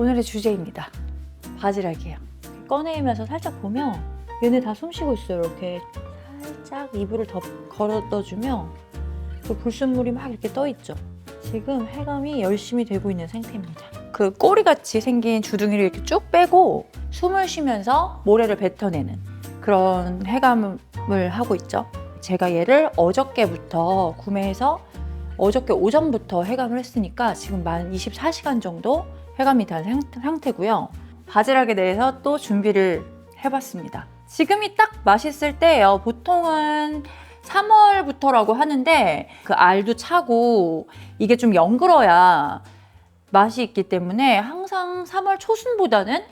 오늘의 주제입니다. 바지락이에요. 꺼내면서 살짝 보면 얘네 다 숨쉬고 있어요. 이렇게 살짝 이불을 더 걸어넣어주면 그 불순물이 막 이렇게 떠있죠. 지금 해감이 열심히 되고 있는 상태입니다. 그 꼬리같이 생긴 주둥이를 이렇게 쭉 빼고 숨을 쉬면서 모래를 뱉어내는 그런 해감을 하고 있죠. 제가 얘를 어저께부터 구매해서 어저께 오전부터 해감을 했으니까 지금 만 24시간 정도 해감이 된 상태고요. 바지락에 대해서 또 준비를 해봤습니다. 지금이 딱 맛있을 때예요. 보통은 3월부터라고 하는데 그 알도 차고 이게 좀 연그러야 맛이 있기 때문에 항상 3월 초순보다는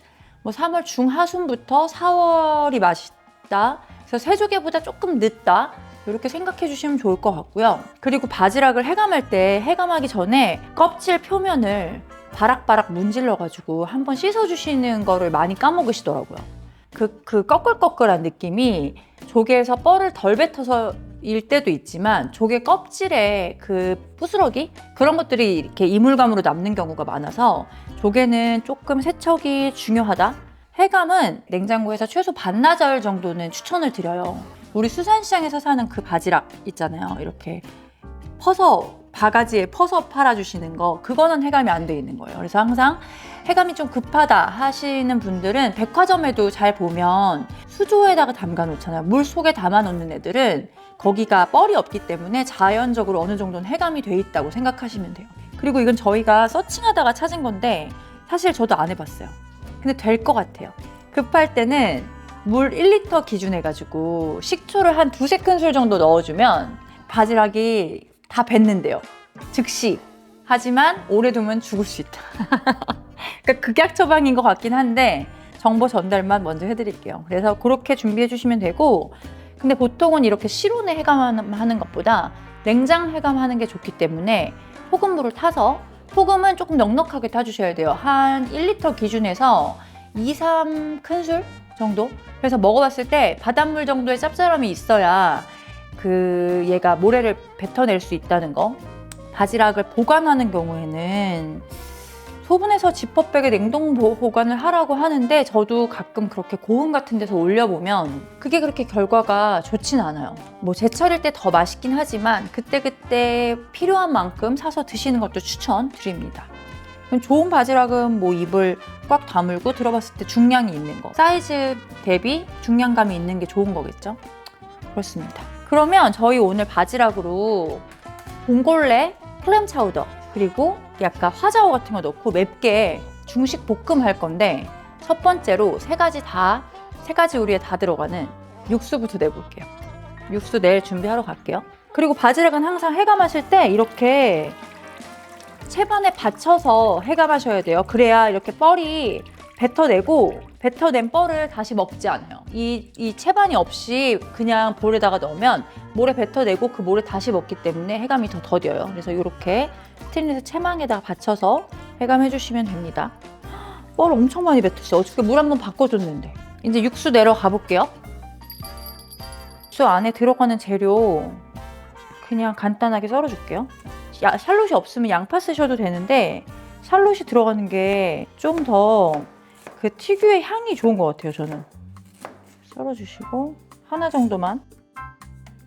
뭐 3월 중하순부터 4월이 맛있다. 그래서 새조개보다 조금 늦다. 이렇게 생각해 주시면 좋을 것 같고요. 그리고 바지락을 해감할 때 해감하기 전에 껍질 표면을 바락바락 문질러가지고 한번 씻어주시는 거를 많이 까먹으시더라고요. 그 꺼끌꺼끌한 느낌이 조개에서 뻘을 덜 뱉어서일 때도 있지만 조개 껍질에 그 부스러기? 그런 것들이 이렇게 이물감으로 남는 경우가 많아서 조개는 조금 세척이 중요하다. 해감은 냉장고에서 최소 반나절 정도는 추천을 드려요. 우리 수산시장에서 사는 그 바지락 있잖아요. 이렇게 퍼서 바가지에 퍼서 팔아주시는 거 그거는 해감이 안 돼 있는 거예요. 그래서 항상 해감이 좀 급하다 하시는 분들은 백화점에도 잘 보면 수조에다가 담가 놓잖아요. 물 속에 담아 놓는 애들은 거기가 뻘이 없기 때문에 자연적으로 어느 정도는 해감이 돼 있다고 생각하시면 돼요. 그리고 이건 저희가 서칭하다가 찾은 건데 사실 저도 안 해봤어요. 근데 될 것 같아요. 급할 때는 물 1리터 기준 해가지고 식초를 한 2-3큰술 정도 넣어주면 바지락이 다 뱉는데요. 즉시. 하지만 오래 두면 죽을 수 있다. 그러니까 극약 처방인 것 같긴 한데 정보 전달만 먼저 해드릴게요. 그래서 그렇게 준비해 주시면 되고, 근데 보통은 이렇게 실온에 해감하는 것보다 냉장 해감하는 게 좋기 때문에 소금물을 타서, 소금은 조금 넉넉하게 타주셔야 돼요. 한 1리터 기준에서 2-3큰술 정도? 그래서 먹어봤을 때 바닷물 정도의 짭짤함이 있어야 얘가 모래를 뱉어낼 수 있다는 거. 바지락을 보관하는 경우에는 소분해서 지퍼백에 냉동 보관을 하라고 하는데 저도 가끔 그렇게 고온 같은 데서 올려보면 그게 그렇게 결과가 좋진 않아요. 뭐 제철일 때 더 맛있긴 하지만 그때그때 필요한 만큼 사서 드시는 것도 추천드립니다. 좋은 바지락은 뭐 입을 꽉 다물고 들어봤을 때 중량이 있는 거, 사이즈 대비 중량감이 있는 게 좋은 거겠죠? 그렇습니다. 그러면 저희 오늘 바지락으로 봉골레, 클램 차우더, 그리고 약간 화자오 같은 거 넣고 맵게 중식 볶음 할 건데, 첫 번째로 세 가지 요리에 다 들어가는 육수부터 내볼게요. 육수 내일 준비하러 갈게요. 그리고 바지락은 항상 해감하실 때 이렇게 채반에 받쳐서 해감하셔야 돼요. 그래야 이렇게 뻘이 뱉어내고 뱉어낸 뻘을 다시 먹지 않아요. 이 채반이 없이 그냥 볼에다가 넣으면 모래 뱉어내고 그 모래 다시 먹기 때문에 해감이 더 더뎌요. 그래서 이렇게 스테인리스 채망에다가 받쳐서 해감해 주시면 됩니다. 뻘 엄청 많이 뱉었어요. 어저께 물 한번 바꿔줬는데. 이제 육수 내러 가볼게요. 육수 안에 들어가는 재료 그냥 간단하게 썰어줄게요. 샬롯이 없으면 양파 쓰셔도 되는데 샬롯이 들어가는 게 좀 더 그 특유의 향이 좋은 것 같아요. 저는 썰어주시고 하나 정도만,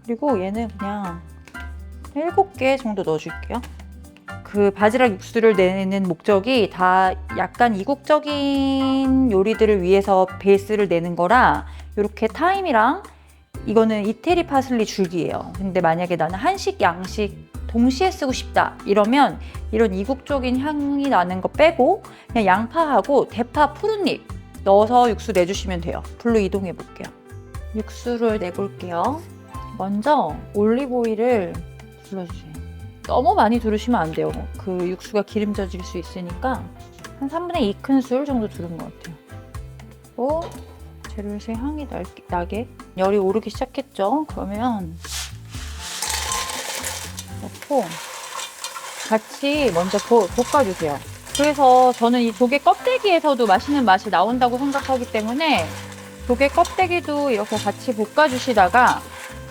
그리고 얘는 그냥 7개 정도 넣어줄게요. 그 바지락 육수를 내는 목적이 다 약간 이국적인 요리들을 위해서 베이스를 내는 거라 이렇게 타임이랑, 이거는 이태리 파슬리 줄기예요. 근데 만약에 나는 한식, 양식 동시에 쓰고 싶다 이러면 이런 이국적인 향이 나는 거 빼고 그냥 양파하고 대파, 푸른잎 넣어서 육수 내주시면 돼요. 불로 이동해 볼게요. 육수를 내볼게요. 먼저 올리브 오일을 둘러주세요. 너무 많이 두르시면 안 돼요. 그 육수가 기름져질 수 있으니까 한 3분의 2큰술 정도 두른 것 같아요. 그리고 재료에서 향이 나게, 열이 오르기 시작했죠? 그러면 넣고 같이 먼저 볶아주세요. 그래서 저는 이 조개 껍데기에서도 맛있는 맛이 나온다고 생각하기 때문에 조개 껍데기도 이렇게 같이 볶아주시다가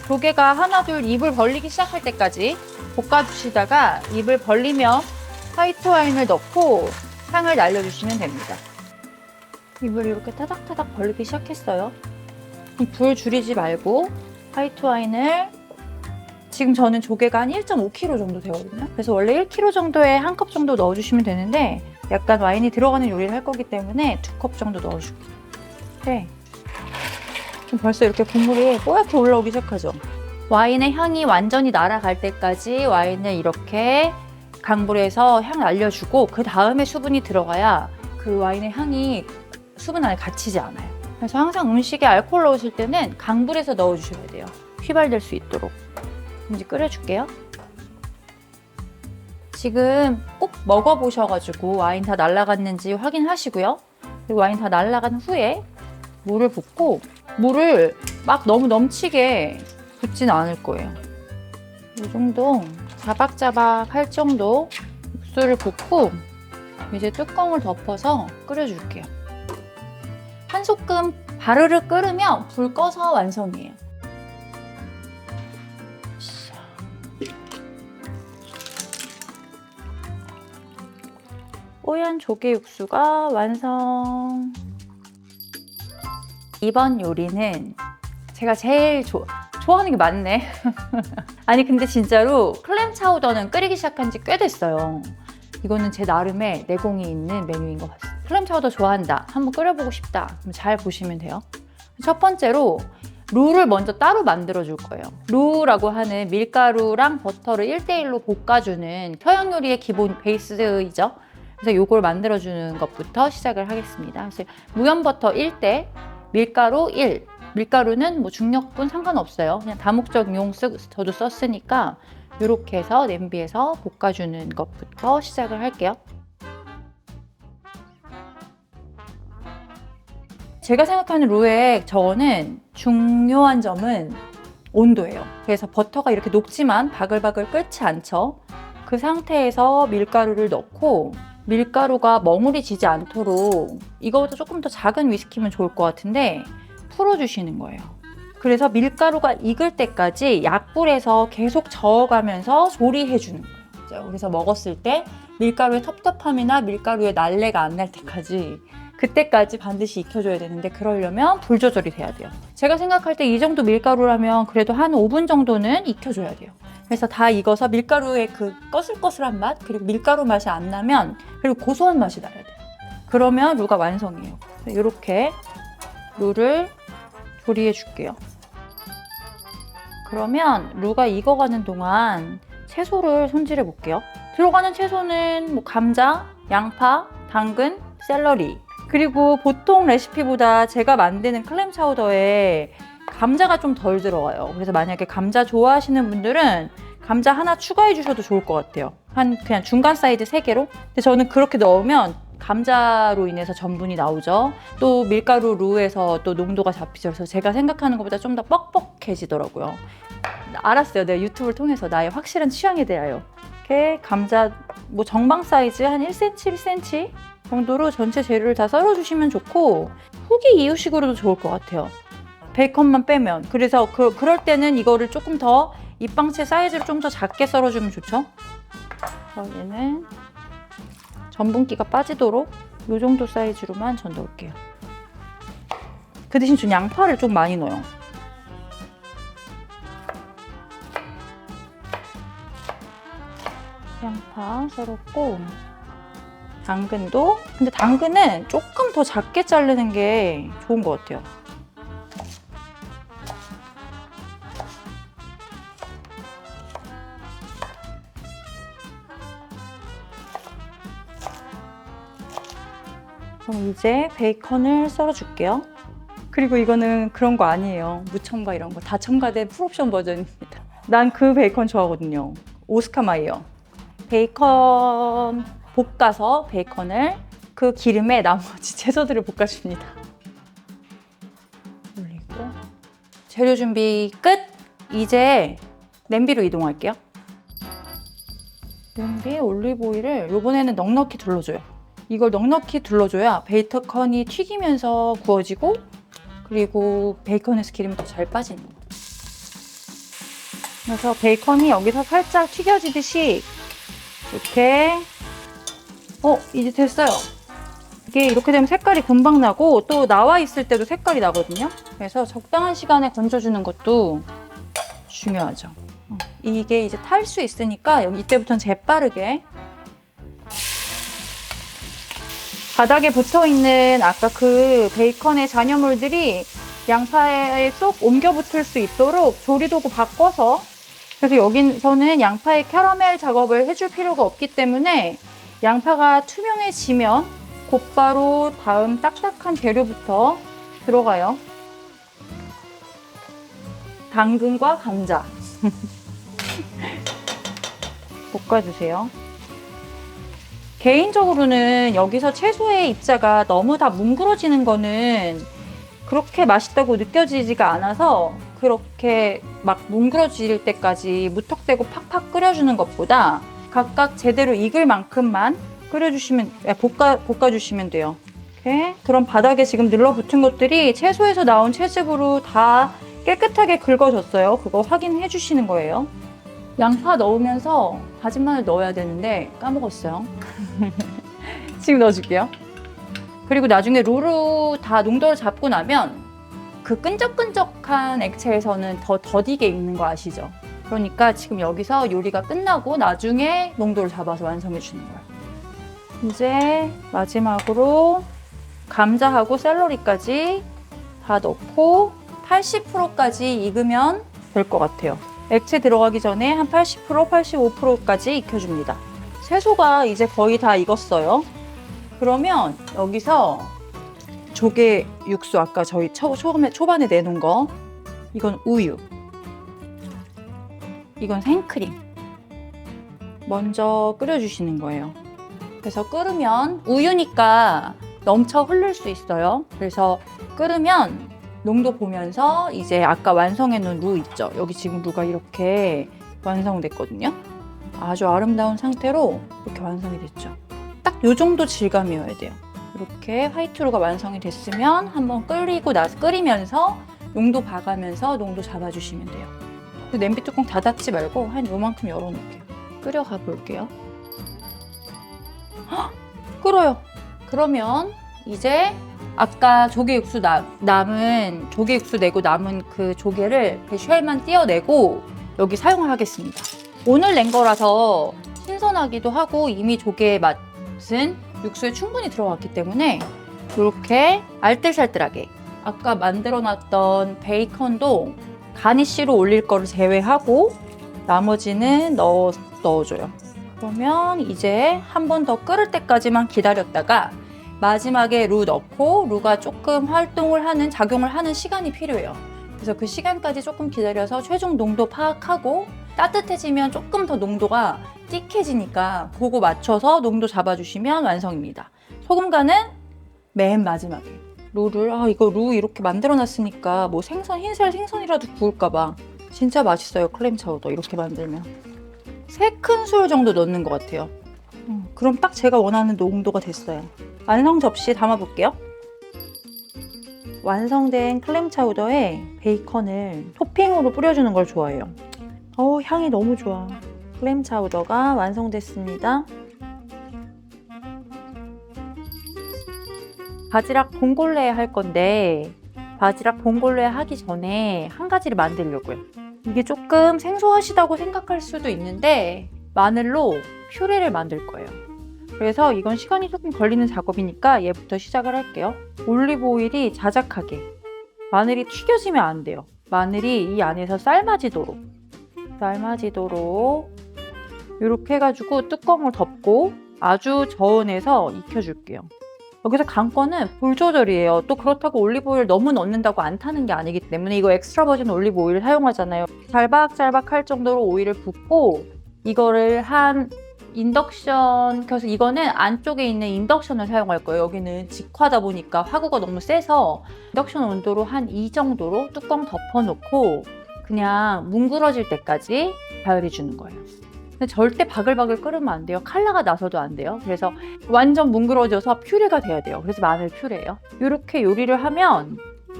조개가 하나둘 입을 벌리기 시작할 때까지 볶아주시다가 입을 벌리면 화이트 와인을 넣고 향을 날려주시면 됩니다. 입을 이렇게 타닥타닥 벌리기 시작했어요. 불 줄이지 말고 화이트 와인을 지금 저는 조개가 한 1.5kg 정도 되거든요. 그래서 원래 1kg 정도에 한 컵 정도 넣어주시면 되는데 약간 와인이 들어가는 요리를 할 거기 때문에 2컵 정도 넣어줄게요. 네. 벌써 이렇게 국물이 뽀얗게 올라오기 시작하죠. 와인의 향이 완전히 날아갈 때까지 와인을 이렇게 강불에서 향 날려주고 그 다음에 수분이 들어가야 그 와인의 향이 수분 안에 갇히지 않아요. 그래서 항상 음식에 알코올 넣으실 때는 강불에서 넣어주셔야 돼요. 휘발될 수 있도록. 이제 끓여줄게요. 지금 꼭 먹어보셔가지고 와인 다 날아갔는지 확인하시고요. 그리고 와인 다 날아간 후에 물을 붓고 물을 막 너무 넘치게 붓지는 않을 거예요. 이 정도 자박자박 할 정도 육수를 붓고 이제 뚜껑을 덮어서 끓여줄게요. 한 소끔 바르르 끓으면 불 꺼서 완성이에요. 뽀얀 조개 육수가 완성. 이번 요리는 제가 제일 좋아하는 게 많네. 아니 근데 진짜로 클램 차우더는 끓이기 시작한 지 꽤 됐어요. 이거는 제 나름의 내공이 있는 메뉴인 것 같아요. 클램 차우더 좋아한다, 한번 끓여보고 싶다, 그럼 잘 보시면 돼요. 첫 번째로 루를 먼저 따로 만들어 줄 거예요. 루라고 하는 밀가루랑 버터를 1대1로 볶아주는 서양 요리의 기본 베이스이죠. 그래서 이걸 만들어주는 것부터 시작을 하겠습니다. 그래서 무염버터 1대, 밀가루 1. 밀가루는 뭐 중력분 상관없어요. 그냥 다목적용 저도 썼으니까 이렇게 해서 냄비에서 볶아주는 것부터 시작을 할게요. 제가 생각하는 루의 저는 중요한 점은 온도예요. 그래서 버터가 이렇게 녹지만 바글바글 끓지 않죠. 그 상태에서 밀가루를 넣고 밀가루가 멍울이 지지 않도록 이거보다 조금 더 작은 위스키면 좋을 것 같은데 풀어주시는 거예요. 그래서 밀가루가 익을 때까지 약불에서 계속 저어가면서 조리해주는 거예요. 그래서 먹었을 때 밀가루의 텁텁함이나 밀가루의 날래가 안 날 때까지 그때까지 반드시 익혀줘야 되는데 그러려면 불 조절이 돼야 돼요. 제가 생각할 때 이 정도 밀가루라면 그래도 한 5분 정도는 익혀줘야 돼요. 그래서 다 익어서 밀가루의 그 꺼슬꺼슬한 맛, 그리고 밀가루 맛이 안 나면, 그리고 고소한 맛이 나야 돼요. 그러면 루가 완성이에요. 이렇게 루를 조리해 줄게요. 그러면 루가 익어가는 동안 채소를 손질해 볼게요. 들어가는 채소는 뭐 감자, 양파, 당근, 샐러리. 그리고 보통 레시피보다 제가 만드는 클램 차우더에 감자가 좀 덜 들어가요. 그래서 만약에 감자 좋아하시는 분들은 감자 하나 추가해 주셔도 좋을 것 같아요. 그냥 중간 사이즈 3개로. 근데 저는 그렇게 넣으면 감자로 인해서 전분이 나오죠. 또 밀가루 루에서 또 농도가 잡히죠. 그래서 제가 생각하는 것보다 좀 더 뻑뻑해지더라고요. 알았어요. 내가 유튜브를 통해서 나의 확실한 취향에 대하여. 이렇게 감자 뭐 정방 사이즈 한 1cm, 1cm 정도로 전체 재료를 다 썰어주시면 좋고 후기 이유식으로도 좋을 것 같아요. 베이컨만 빼면. 그래서 그럴 때는 이거를 조금 더 입방채 사이즈를 좀 더 작게 썰어주면 좋죠. 얘는 전분기가 빠지도록 이 정도 사이즈로만 전 넣을게요. 그 대신 전 양파를 좀 많이 넣어요. 양파 썰었고 당근도, 근데 당근은 조금 더 작게 자르는 게 좋은 것 같아요. 그럼 이제 베이컨을 썰어줄게요. 그리고 이거는 그런 거 아니에요. 무첨가 이런 거 다 첨가된 풀옵션 버전입니다. 난 그 베이컨 좋아하거든요. 오스카 마이어. 베이컨 볶아서 베이컨을 그 기름에 나머지 채소들을 볶아줍니다. 올리고 재료 준비 끝! 이제 냄비로 이동할게요. 냄비에 올리브 오일을 이번에는 넉넉히 둘러줘요. 이걸 넉넉히 둘러줘야 베이컨이 튀기면서 구워지고 그리고 베이컨에서 기름이 더 잘 빠지는 거예요. 그래서 베이컨이 여기서 살짝 튀겨지듯이 이렇게 이제 됐어요. 이게 이렇게 되면 색깔이 금방 나고 또 나와 있을 때도 색깔이 나거든요. 그래서 적당한 시간에 건져주는 것도 중요하죠. 이게 이제 탈 수 있으니까 이때부터는 재빠르게 바닥에 붙어있는 아까 그 베이컨의 잔여물들이 양파에 쏙 옮겨 붙을 수 있도록 조리도구 바꿔서, 그래서 여기서는 양파에 캐러멜 작업을 해줄 필요가 없기 때문에 양파가 투명해지면 곧바로 다음 딱딱한 재료부터 들어가요. 당근과 감자 볶아주세요. 개인적으로는 여기서 채소의 입자가 너무 다 뭉그러지는 거는 그렇게 맛있다고 느껴지지가 않아서 그렇게 막 뭉그러질 때까지 무턱대고 팍팍 끓여주는 것보다 각각 제대로 익을 만큼만 볶아주시면 돼요. 이렇게. 그럼 바닥에 지금 늘러붙은 것들이 채소에서 나온 채즙으로 다 깨끗하게 긁어졌어요. 그거 확인해 주시는 거예요. 양파 넣으면서 다진 마늘 넣어야 되는데 까먹었어요. 지금 넣어줄게요. 그리고 나중에 루루 다 농도를 잡고 나면 그 끈적끈적한 액체에서는 더 더디게 익는 거 아시죠? 그러니까 지금 여기서 요리가 끝나고 나중에 농도를 잡아서 완성해 주는 거예요. 이제 마지막으로 감자하고 샐러리까지 다 넣고 80%까지 익으면 될 것 같아요. 액체 들어가기 전에 한 80%, 85%까지 익혀줍니다. 채소가 이제 거의 다 익었어요. 그러면 여기서 조개 육수, 아까 저희 초반에 내놓은 거, 이건 우유, 이건 생크림 먼저 끓여주시는 거예요. 그래서 끓으면 우유니까 넘쳐 흐를 수 있어요. 그래서 끓으면 농도 보면서 이제 아까 완성해 놓은 루 있죠? 여기 지금 루가 이렇게 완성됐거든요. 아주 아름다운 상태로 이렇게 완성이 됐죠. 딱 이 정도 질감이어야 돼요. 이렇게 화이트루가 완성이 됐으면 한번 끓이면서 농도 봐가면서 농도 잡아주시면 돼요. 냄비 뚜껑 닫지 말고 한 요만큼 열어놓을게요. 끓여가 볼게요. 헉! 끓어요. 그러면 이제 아까 조개 육수 남은 조개 육수 내고 남은 그 조개를 배쉘만 띄어내고 여기 사용을 하겠습니다. 오늘 낸 거라서 신선하기도 하고 이미 조개의 맛은 육수에 충분히 들어갔기 때문에 이렇게 알뜰살뜰하게 아까 만들어놨던 베이컨도 가니쉬로 올릴 거를 제외하고 나머지는 넣어줘요. 그러면 이제 한 번 더 끓을 때까지만 기다렸다가 마지막에 루 넣고 루가 조금 작용을 하는 시간이 필요해요. 그래서 그 시간까지 조금 기다려서 최종 농도 파악하고 따뜻해지면 조금 더 농도가 띠해지니까 그거 맞춰서 농도 잡아주시면 완성입니다. 소금 간은 맨 마지막에. 이거 루 이렇게 만들어놨으니까 뭐 흰살 생선이라도 구울까봐 진짜 맛있어요. 클램 차우더 이렇게 만들면 3큰술 정도 넣는 것 같아요. 그럼 딱 제가 원하는 농도가 됐어요. 완성 접시 담아볼게요. 완성된 클램 차우더에 베이컨을 토핑으로 뿌려주는 걸 좋아해요. 향이 너무 좋아. 클램 차우더가 완성됐습니다. 바지락 봉골레 할 건데 바지락 봉골레 하기 전에 한 가지를 만들려고요. 이게 조금 생소하시다고 생각할 수도 있는데 마늘로 퓨레를 만들 거예요. 그래서 이건 시간이 조금 걸리는 작업이니까 얘부터 시작을 할게요. 올리브 오일이 자작하게, 마늘이 튀겨지면 안 돼요. 마늘이 이 안에서 삶아지도록 이렇게 해가지고 뚜껑을 덮고 아주 저온에서 익혀줄게요. 여기서 관건은 불 조절이에요. 또 그렇다고 올리브 오일 너무 넣는다고 안 타는 게 아니기 때문에 이거 엑스트라 버진 올리브 오일 사용하잖아요. 잘박잘박 할 정도로 오일을 붓고 이거를 한 인덕션, 그래서 이거는 안쪽에 있는 인덕션을 사용할 거예요. 여기는 직화다 보니까 화구가 너무 세서 인덕션 온도로 한 2 정도로 뚜껑 덮어놓고 그냥 뭉그러질 때까지 가열해 주는 거예요. 근데 절대 바글바글 끓으면 안 돼요. 칼라가 나서도 안 돼요. 그래서 완전 뭉그러져서 퓨레가 돼야 돼요. 그래서 마늘 퓨레예요. 이렇게 요리를 하면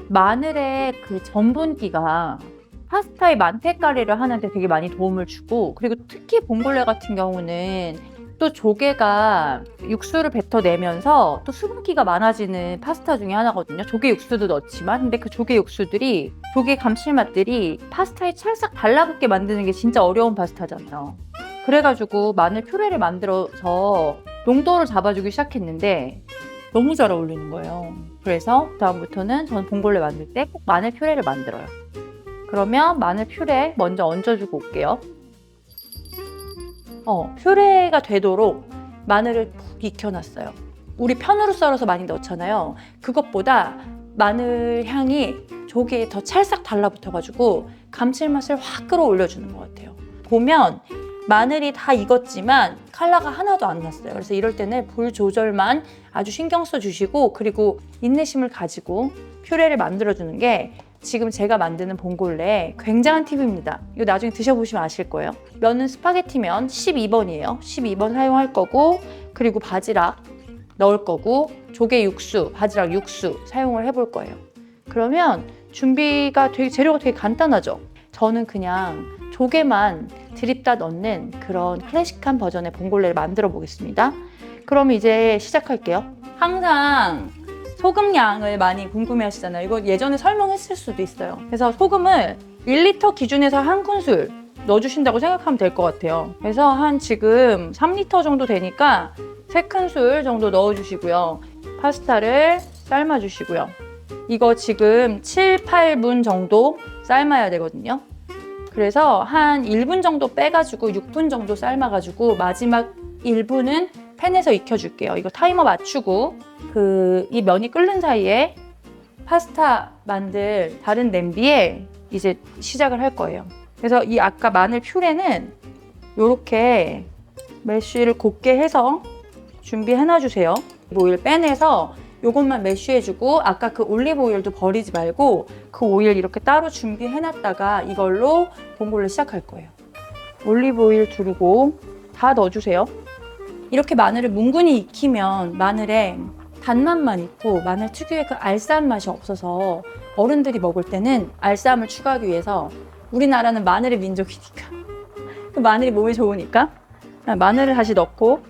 마늘의 그 전분기가 파스타의 만테카레를 하는데 되게 많이 도움을 주고, 그리고 특히 봉골레 같은 경우는 또 조개가 육수를 뱉어내면서 또 수분기가 많아지는 파스타 중에 하나거든요. 조개 육수도 넣지만 근데 그 조개 육수들이 조개 감칠맛들이 파스타에 찰싹 달라붙게 만드는 게 진짜 어려운 파스타잖아요. 그래가지고 마늘 퓨레를 만들어서 농도를 잡아주기 시작했는데 너무 잘 어울리는 거예요. 그래서 다음부터는 저는 봉골레 만들 때 꼭 마늘 퓨레를 만들어요. 그러면 마늘 퓨레 먼저 얹어주고 올게요. 퓨레가 되도록 마늘을 푹 익혀놨어요. 우리 편으로 썰어서 많이 넣잖아요. 그것보다 마늘 향이 조개에 더 찰싹 달라붙어가지고 감칠맛을 확 끌어올려주는 것 같아요. 보면 마늘이 다 익었지만 컬러가 하나도 안 났어요. 그래서 이럴 때는 불 조절만 아주 신경 써주시고 그리고 인내심을 가지고 퓨레를 만들어주는 게 지금 제가 만드는 봉골레 굉장한 팁입니다. 이거 나중에 드셔보시면 아실 거예요. 면은 스파게티면 12번이에요. 12번 사용할 거고 그리고 바지락 넣을 거고 조개 육수, 바지락 육수 사용을 해볼 거예요. 그러면 준비가 재료가 되게 간단하죠? 저는 그냥 조개만 드립다 넣는 그런 클래식한 버전의 봉골레를 만들어 보겠습니다. 그럼 이제 시작할게요. 항상 소금 양을 많이 궁금해 하시잖아요. 이거 예전에 설명했을 수도 있어요. 그래서 소금을 1리터 기준에서 한 큰술 넣어주신다고 생각하면 될 것 같아요. 그래서 한 지금 3리터 정도 되니까 3큰술 정도 넣어주시고요. 파스타를 삶아주시고요. 이거 지금 7, 8분 정도 삶아야 되거든요. 그래서 한 1분 정도 빼가지고 6분 정도 삶아가지고 마지막 1분은 팬에서 익혀줄게요. 이거 타이머 맞추고 이 면이 끓는 사이에 파스타 만들 다른 냄비에 이제 시작을 할 거예요. 그래서 이 아까 마늘 퓨레는 이렇게 메쉬를 곱게 해서 준비해 놔주세요. 오일 빼내서 이것만 메쉬해주고 아까 그 올리브 오일도 버리지 말고 그 오일 이렇게 따로 준비해놨다가 이걸로 봉골레 시작할 거예요. 올리브 오일 두르고 다 넣어주세요. 이렇게 마늘을 뭉근히 익히면 마늘에 단맛만 있고 마늘 특유의 그 알싸한 맛이 없어서 어른들이 먹을 때는 알싸함을 추가하기 위해서 우리나라는 마늘의 민족이니까 그 마늘이 몸에 좋으니까 마늘을 다시 넣고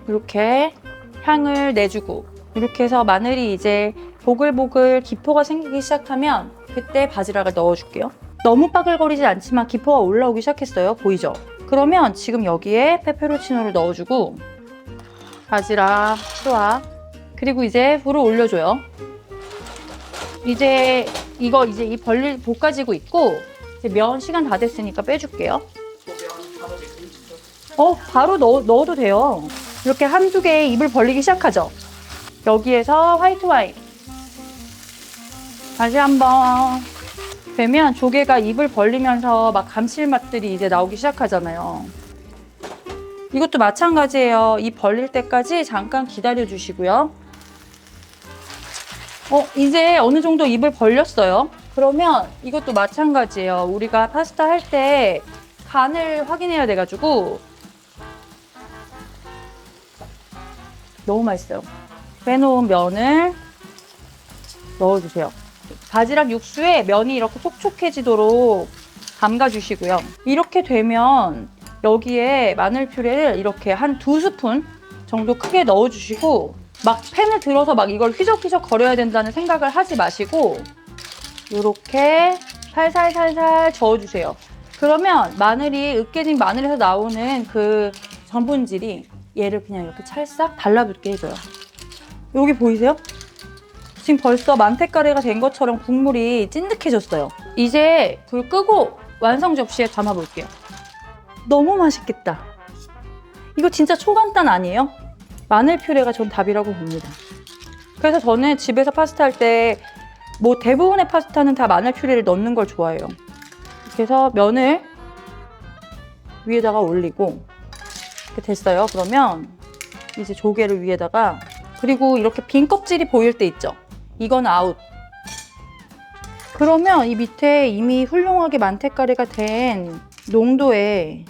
이렇게 향을 내주고 이렇게 해서 마늘이 이제 보글보글 기포가 생기기 시작하면 그때 바지락을 넣어줄게요. 너무 빠글거리지 않지만 기포가 올라오기 시작했어요. 보이죠? 그러면 지금 여기에 페페로치노를 넣어주고 바지락, 수학 그리고 이제 불을 올려줘요. 이제 이거 이제 이 벌릴 볶아지고 있고 이제 면 시간 다 됐으니까 빼줄게요. 바로 넣어도 돼요. 이렇게 한두 개 입을 벌리기 시작하죠. 여기에서 화이트 와인 다시 한번 되면 조개가 입을 벌리면서 막 감칠맛들이 이제 나오기 시작하잖아요. 이것도 마찬가지예요. 입 벌릴 때까지 잠깐 기다려 주시고요. 이제 어느 정도 입을 벌렸어요. 그러면 이것도 마찬가지예요. 우리가 파스타 할 때 간을 확인해야 돼가지고 너무 맛있어요. 빼놓은 면을 넣어주세요. 바지락 육수에 면이 이렇게 촉촉해지도록 담가주시고요. 이렇게 되면 여기에 마늘 퓨레를 이렇게 한 2스푼 정도 크게 넣어주시고 막 팬을 들어서 막 이걸 휘적휘적 거려야 된다는 생각을 하지 마시고 이렇게 살살살살 저어주세요. 그러면 마늘이 으깨진 마늘에서 나오는 그 전분질이 얘를 그냥 이렇게 찰싹 달라붙게 해줘요. 여기 보이세요? 지금 벌써 만테카레가 된 것처럼 국물이 찐득해졌어요. 이제 불 끄고 완성 접시에 담아볼게요. 너무 맛있겠다. 이거 진짜 초간단 아니에요? 마늘 퓨레가 전 답이라고 봅니다. 그래서 저는 집에서 파스타 할 때 뭐 대부분의 파스타는 다 마늘 퓨레를 넣는 걸 좋아해요. 이렇게 해서 면을 위에다가 올리고 이렇게 됐어요. 그러면 이제 조개를 위에다가 그리고 이렇게 빈 껍질이 보일 때 있죠? 이건 아웃. 그러면 이 밑에 이미 훌륭하게 만테카레가 된 농도의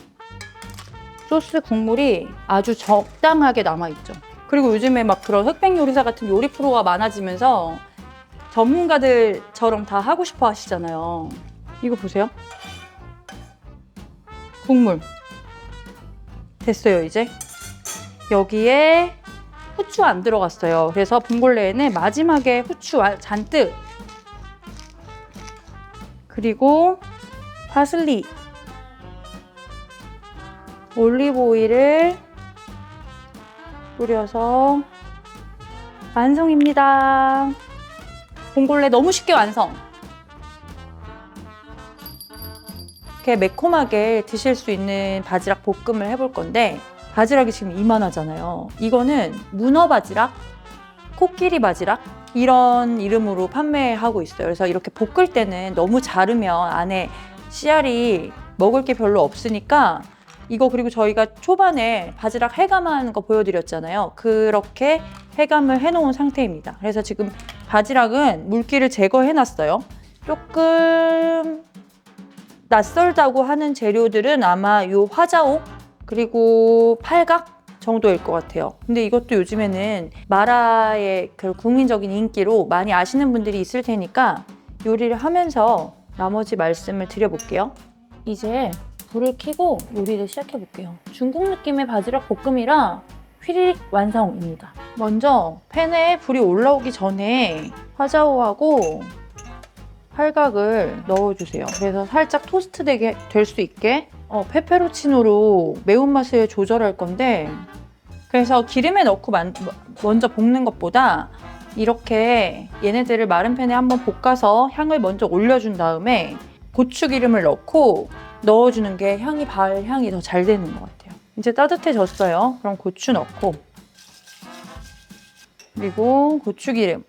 소스 국물이 아주 적당하게 남아있죠. 그리고 요즘에 막 그런 흑백 요리사 같은 요리 프로가 많아지면서 전문가들처럼 다 하고 싶어 하시잖아요. 이거 보세요. 국물. 됐어요, 이제. 여기에 후추 안 들어갔어요. 그래서 봉골레에는 마지막에 후추 잔뜩, 그리고 파슬리, 올리브 오일을 뿌려서 완성입니다. 봉골레 너무 쉽게 완성. 이렇게 매콤하게 드실 수 있는 바지락 볶음을 해볼 건데, 바지락이 지금 이만하잖아요. 이거는 문어 바지락, 코끼리 바지락 이런 이름으로 판매하고 있어요. 그래서 이렇게 볶을 때는 너무 자르면 안에 씨알이 먹을 게 별로 없으니까, 이거 그리고 저희가 초반에 바지락 해감하는 거 보여드렸잖아요. 그렇게 해감을 해놓은 상태입니다. 그래서 지금 바지락은 물기를 제거해놨어요. 조금 낯설다고 하는 재료들은 아마 요 화자옥 그리고 팔각 정도일 것 같아요. 근데 이것도 요즘에는 마라의 그 국민적인 인기로 많이 아시는 분들이 있을 테니까 요리를 하면서 나머지 말씀을 드려볼게요. 이제 불을 켜고 요리를 시작해 볼게요. 중국 느낌의 바지락 볶음이라 휘리릭 완성입니다. 먼저 팬에 불이 올라오기 전에 화자오하고 팔각을 넣어주세요. 그래서 살짝 토스트 되게 될 수 있게 페페로치노로 매운맛을 조절할 건데, 그래서 기름에 넣고 먼저 볶는 것보다 이렇게 얘네들을 마른 팬에 한번 볶아서 향을 먼저 올려준 다음에 고추기름을 넣어주는 게 발향이 더 잘 되는 것 같아요. 이제 따뜻해졌어요. 그럼 고추 넣고, 그리고 고추기름.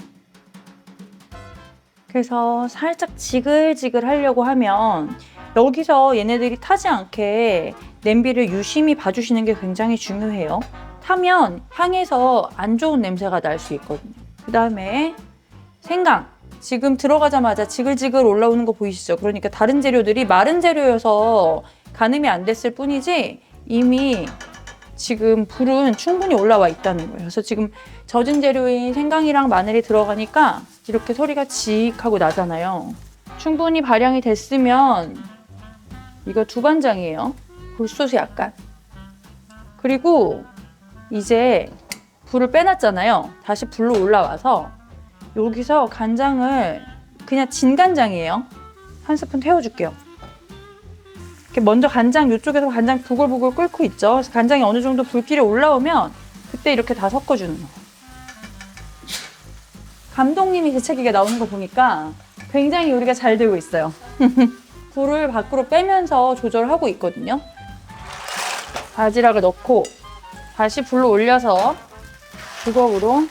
그래서 살짝 지글지글 하려고 하면 여기서 얘네들이 타지 않게 냄비를 유심히 봐주시는 게 굉장히 중요해요. 타면 향에서 안 좋은 냄새가 날 수 있거든요. 그 다음에 생강. 지금 들어가자마자 지글지글 올라오는 거 보이시죠? 그러니까 다른 재료들이 마른 재료여서 가늠이 안 됐을 뿐이지 이미 지금 불은 충분히 올라와 있다는 거예요. 그래서 지금 젖은 재료인 생강이랑 마늘이 들어가니까 이렇게 소리가 직 하고 나잖아요. 충분히 발향이 됐으면 이거 두반장이에요. 굴소스 약간. 그리고 이제 불을 빼놨잖아요. 다시 불로 올라와서 여기서 간장을, 그냥 진간장이에요, 한 스푼 태워줄게요. 이렇게 먼저 간장, 이쪽에서 간장 부글부글 끓고 있죠. 그래서 간장이 어느 정도 불길이 올라오면 그때 이렇게 다 섞어주는 거예요. 감독님이 재채기가 나오는 거 보니까 굉장히 요리가 잘 되고 있어요. 불을 밖으로 빼면서 조절하고 있거든요. 바지락을 넣고 다시 불로 올려서 주걱으로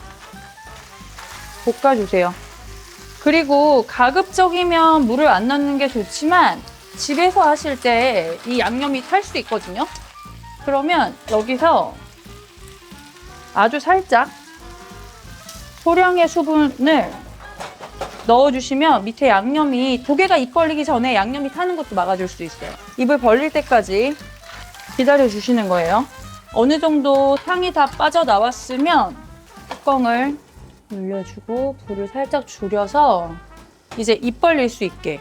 볶아주세요. 그리고 가급적이면 물을 안 넣는 게 좋지만 집에서 하실 때 이 양념이 탈 수 있거든요. 그러면 여기서 아주 살짝 소량의 수분을 넣어주시면 밑에 양념이, 조개가 입 벌리기 전에 양념이 타는 것도 막아줄 수 있어요. 입을 벌릴 때까지 기다려주시는 거예요. 어느 정도 향이 다 빠져나왔으면 뚜껑을 올려주고 불을 살짝 줄여서 이제 입 벌릴 수 있게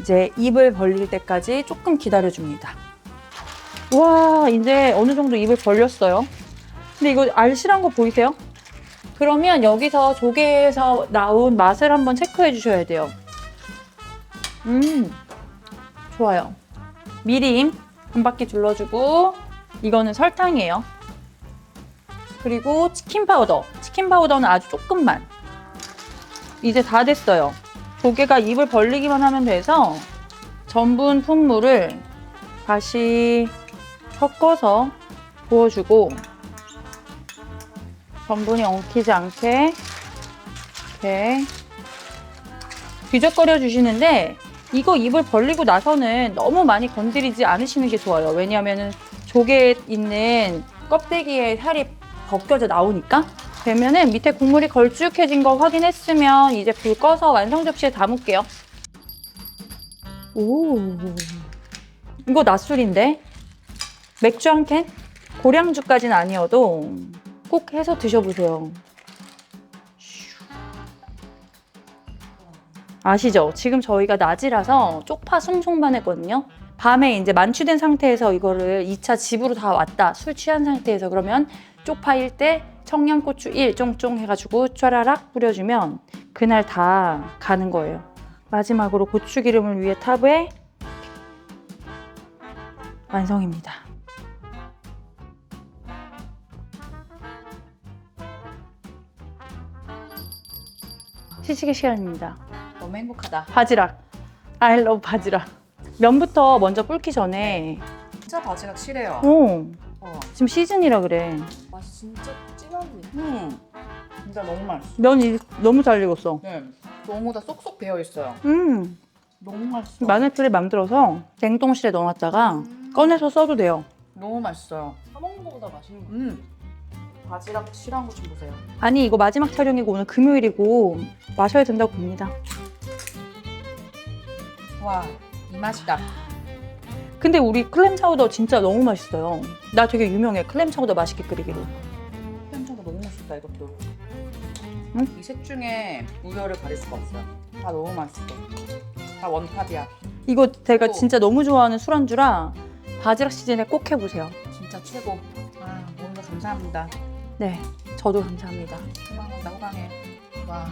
이제 입을 벌릴 때까지 조금 기다려줍니다. 와, 이제 어느 정도 입을 벌렸어요. 근데 이거 알실한 거 보이세요? 그러면 여기서 조개에서 나온 맛을 한번 체크해 주셔야 돼요. 좋아요. 미림 한 바퀴 둘러주고, 이거는 설탕이에요. 그리고 치킨 파우더. 치킨 파우더는 아주 조금만. 이제 다 됐어요. 조개가 입을 벌리기만 하면 돼서 전분 분무를 다시 섞어서 부어주고, 전분이 엉키지 않게 이렇게 뒤적거려 주시는데, 이거 입을 벌리고 나서는 너무 많이 건드리지 않으시는 게 좋아요. 왜냐하면 조개에 있는 껍데기에 살이 벗겨져 나오니까. 되면은 밑에 국물이 걸쭉해진 거 확인했으면 이제 불 꺼서 완성 접시에 담을게요. 오, 이거 낮술인데? 맥주 한 캔? 고량주까지는 아니어도 꼭 해서 드셔보세요. 아시죠? 지금 저희가 낮이라서 쪽파 숭숭만 했거든요. 밤에 이제 만취된 상태에서 이거를 2차 집으로 다 왔다, 술 취한 상태에서, 그러면 쪽파일 때 청양고추 1 쫑쫑 해가지고 쫘라락 뿌려주면 그날 다 가는 거예요. 마지막으로 고추기름을 위에 탑에 완성입니다. 시식의 시간입니다. 너무 행복하다. 바지락. I love 바지락. 면부터 먼저 불기 전에 진짜 바지락 실해요. 지금 시즌이라 그래. 맛이 진짜 진하지. 진짜 너무 맛있어. 면이 너무 잘 익었어. 네. 너무 다 쏙쏙 배어 있어요. 너무 맛있어. 마늘풀에 만들어서 냉동실에 넣어놨다가 꺼내서 써도 돼요. 너무 맛있어요. 사 먹는 것보다 맛있는 거. 바지락 실한 거 좀 보세요. 아니 이거 마지막 촬영이고 오늘 금요일이고 마셔야 된다고 봅니다. 와, 이 맛이다. 근데 우리 클램 차우더 진짜 너무 맛있어요. 나 되게 유명해. 클램 차우더 맛있게 끓이기로. 햄차가 너무 맛있다 이것도. 응? 이 셋 중에 우열을 가릴 수가 없어요. 다 너무 맛있어. 다 원탑이야. 이거 제가 또. 진짜 너무 좋아하는 술안주라 바지락 시즌에 꼭 해보세요. 진짜 최고. 아, 오늘 감사합니다. 네, 저도 감사합니다. 호강한다, 호강해. 와.